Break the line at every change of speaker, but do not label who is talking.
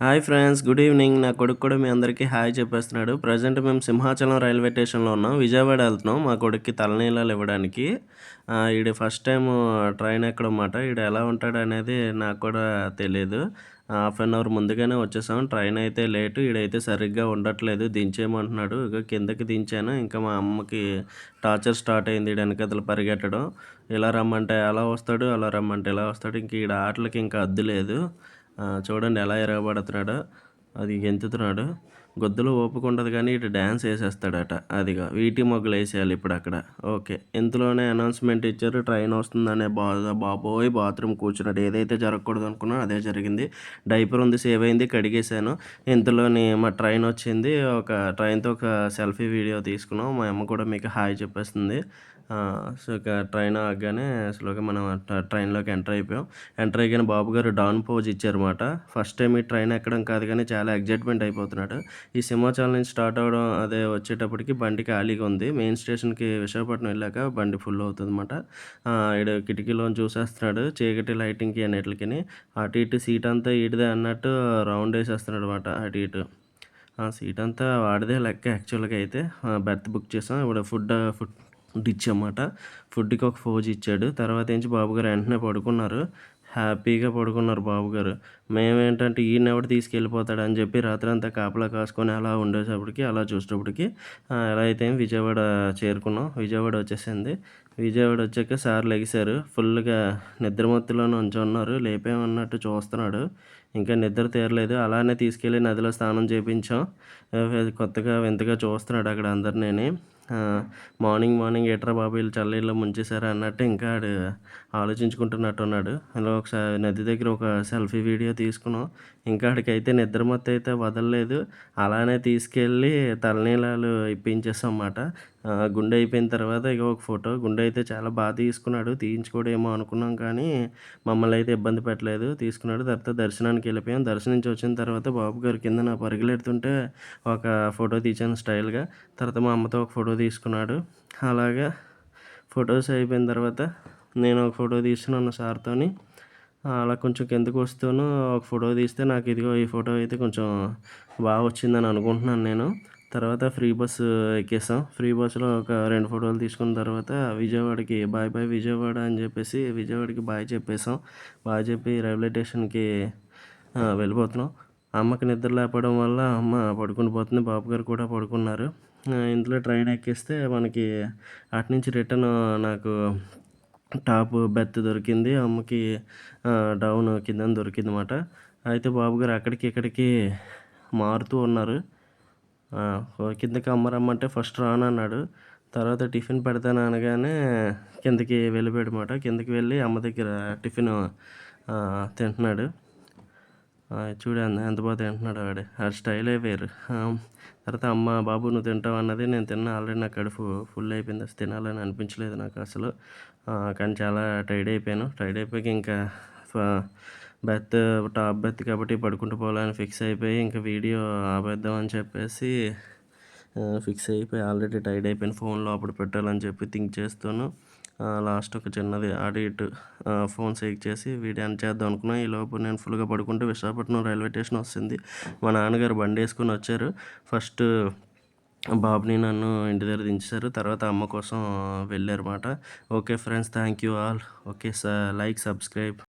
Hi friends. Good evening. నా కొడుకు కూడా మీ అందరికీ హాయ్ చెప్పేస్తున్నాడు. ప్రెజెంట్ మేము సింహాచలం రైల్వే స్టేషన్‌లో ఉన్నాం. విజయవాడ ఎళ్తున్నాం మా కొడుక్కి తలనీలాలు ఇవ్వడానికి. ఈడు ఫస్ట్ టైము ట్రైన్ ఎక్కడం మాట. ఈడు ఎలా ఉంటాడనేది నాకు కూడా తెలీదు. హాఫ్ అన్ అవర్ ముందుగానే వచ్చేసాం. ట్రైన్ అయితే లేటు. ఈడైతే సరిగ్గా ఉండట్లేదు. దించేయమంటున్నాడు. ఇగో కిందకి దించాను. ఇంకా మా అమ్మకి టార్చర్ స్టార్ట్ అయింది. ఈడు ఎనకాతల పరిగెట్టడం. ఇలా రమ్మంటే అలా వస్తాడు. అలా రమ్మంటే ఇలా వస్తాడు. ఇంక ఈడ ఆటలకి ఇంకా హద్దు లేదు. చూడండి ఎలా ఇరగబడుతున్నాడో. అది గెంతుతున్నాడు. గొద్దులో ఓపిక ఉండదు కానీ ఇటు డ్యాన్స్ ఏసేస్తాడట. అదిగో ఈటీ మొగ్గలేసేయాలి ఇప్పుడక్కడ. ఓకే. ఇంతలోనే అనౌన్స్‌మెంట్ ఇచ్చారు. ట్రైన్ వస్తుందనే బాధ. బాబోయ్! బాత్రూమ్ కూర్చున్నాడు. ఏదైతే జరగకూడదు అనుకున్నానో అదే జరిగింది. డైపర్ ఉంది సేవ్ అయింది. కడిగేశాను. ఇంతలోని మా ట్రైన్ వచ్చింది. ట్రైన్‌తో ఒక సెల్ఫీ వీడియో తీసుకున్నాం. మా అమ్మ కూడా మీకు హాయ్ చెప్పేస్తుంది. సో, ఇక ట్రైన్ ఆగగానే స్లోగా మనం ట్రైన్‌లోకి ఎంటర్ అయిపోయాం. ఎంటర్ అయ్యగానే బాబుగారు డాన్ పోజ్ ఇచ్చారన్నమాట. ఫస్ట్ టైమ్ ఈ ట్రైన్ ఎక్కడం కాదు కానీ చాలా ఎక్సైట్‌మెంట్ అయిపోతున్నాడు. ఈ సింహాచలం నుంచి స్టార్ట్ అవ్వడం అదే వచ్చేటప్పటికి బండి ఖాళీగా ఉంది. మెయిన్ స్టేషన్‌కి విశాఖపట్నం వెళ్ళాక బండి ఫుల్ అవుతుందన్నమాట. ఈడు కిటికీలోంచి చూసేస్తున్నాడు. చీకటి లైటింగ్‌కి అన్నిట్లికిని. అటు ఇటు సీట్ అంతా ఈడిదే అన్నట్టు రౌండ్ ఏసేస్తున్నాడన్నమాట అటు ఇటు. సీట్ అంతా వాడిదే లెక్క యాక్చువల్‌గా అయితే. బెర్త్ బుక్ చేసాం. ఇప్పుడు ఫుడ్ ఇచ్చామాట. ఫుడ్‌కి ఒక ఫోజ్ ఇచ్చాడు. తర్వాత నుంచి బాబుగారు వెంటనే పడుకున్నారు. హ్యాపీగా పడుకున్నారు బాబుగారు. మేమేంటంటే ఈయనెవడు తీసుకెళ్ళిపోతాడని చెప్పి రాత్రంతా కాపలా కాసుకొని అలా ఉండేటప్పటికి, అలా చూసేటప్పటికి ఎలా అయితే విజయవాడ చేరుకున్నాం. విజయవాడ వచ్చేసింది. విజయవాడ వచ్చాక సార్ లెగిసారు. ఫుల్‌గా నిద్రమత్తులో నుంచున్నారు. లేపామన్నట్టు చూస్తున్నాడు. ఇంకా నిద్ర తీరలేదు. అలానే తీసుకెళ్ళి నదిలో స్నానం చేపించాం. కొత్తగా వింతగా చూస్తున్నాడు అక్కడ అందరినిని. మార్నింగ్ ఏట్రా బాబు ఈళ్ళు చన్నీళ్ళలో ముంచేసారా అన్నట్టు ఇంకా ఆడు ఆలోచించుకుంటున్నట్టున్నాడు. అలా ఒకసారి నది దగ్గర ఒక సెల్ఫీ వీడియో తీసుకున్నాం. ఇంకా ఆడికైతే నిద్ర మత్తయితే వదలలేదు. అలానే తీసుకెళ్ళి తలనీలాలు ఇప్పించేసాం మాట. గుండె అయిపోయిన తర్వాత ఇగ ఒక ఫోటో. గుండె అయితే చాలా తీసుకున్నాడు. తీయించుకోడేమో అనుకున్నాం కానీ మమ్మల్ని అయితే ఇబ్బంది పెట్టలేదు. తీసుకున్నాడు. తర్వాత దర్శనానికి వెళ్ళిపోయాం. దర్శనం నుంచి వచ్చిన తర్వాత బాబుగారు కిందన పరిగెలెడుతుంటే ఒక ఫోటో తీశాను స్టైల్‌గా. తర్వాత మా అమ్మతో ఒక ఫోటో తీసుకున్నాడు. అలాగా ఫోటోస్ అయిపోయిన తర్వాత నేను ఒక ఫోటో తీసుకున్నాను సార్‌తోని. అలా కొంచెం కిందకు వస్తూను ఒక ఫోటో తీస్తే నాకు ఇదిగో ఈ ఫోటో అయితే కొంచెం వచ్చిందని అనుకుంటున్నాను నేను. తర్వాత ఫ్రీ బస్సు ఎక్కేసాం. ఫ్రీ బస్సులో ఒక 2 ఫోటోలు తీసుకున్న తర్వాత విజయవాడకి బాయ్ బాయ్ విజయవాడ అని చెప్పేసి విజయవాడకి బాయ్ చెప్పేసాం. బాయ్ చెప్పి రైల్వే స్టేషన్‌కి వెళ్ళిపోతున్నాం. అమ్మకి నిద్ర లేకపోవడం వల్ల అమ్మ పడుకొని పోతుంది. బాబుగారు కూడా పడుకున్నారు. ఇంతలో ట్రైన్ ఎక్కేస్తే మనకి అటు నుంచి రిటర్న్ నాకు టాప్ బెర్త్ దొరికింది. అమ్మకి డౌన్ కిందన దొరికిందన్నమాట. అయితే బాబుగారు అక్కడికి ఇక్కడికి మారుతూ ఉన్నారు. కిందకి అమ్మ రమ్మంటే ఫస్ట్ రానన్నాడు. తర్వాత టిఫిన్ పెడతాను అనగానే కిందకి వెళ్ళిపోయాడన్నమాట. కిందకి వెళ్ళి అమ్మ దగ్గర టిఫిను తింటున్నాడు. చూడు ఎంత బాగా తింటున్నాడో ఆడు. ఆడి స్టైలే వేరు. తర్వాత అమ్మ బాబు నువ్వు తింటావా అన్నది. నేను తిన్నా ఆల్రెడీ నా కడుపు ఫుల్ అయిపోయింది. అసలు తినాలని అనిపించలేదు నాకు అసలు. కానీ చాలా టైర్డ్ అయిపోయాను. టైర్డ్ అయిపోయాక ఇంకా ఫ బెర్త్ టాప్ బెర్త్ కాబట్టి పడుకుంటూ పోవాలని ఫిక్స్ అయిపోయి ఇంకా వీడియో ఆపేద్దాం అని చెప్పేసి ఫిక్స్ అయిపోయి ఆల్రెడీ టైర్డ్ అయిపోయాను. ఫోన్ లోపల పెట్టాలని చెప్పి థింక్ చేస్తూను లాస్ట్ ఒక చిన్నది అటు ఇటు ఫోన్ షేక్ చేసి వీడియో ఎండ్ చేద్దాం అనుకున్నా. ఈలోపు నేను ఫుల్‌గా పడుకుంటే విశాఖపట్నం రైల్వే స్టేషన్ వస్తుంది. మా నాన్నగారు బండేసుకొని వచ్చారు. ఫస్ట్ బాబుని నన్ను ఇంటి దగ్గర దించేశారు. తర్వాత అమ్మ కోసం వెళ్ళారుమాట. Okay friends. Thank you all. Okay. Like, subscribe.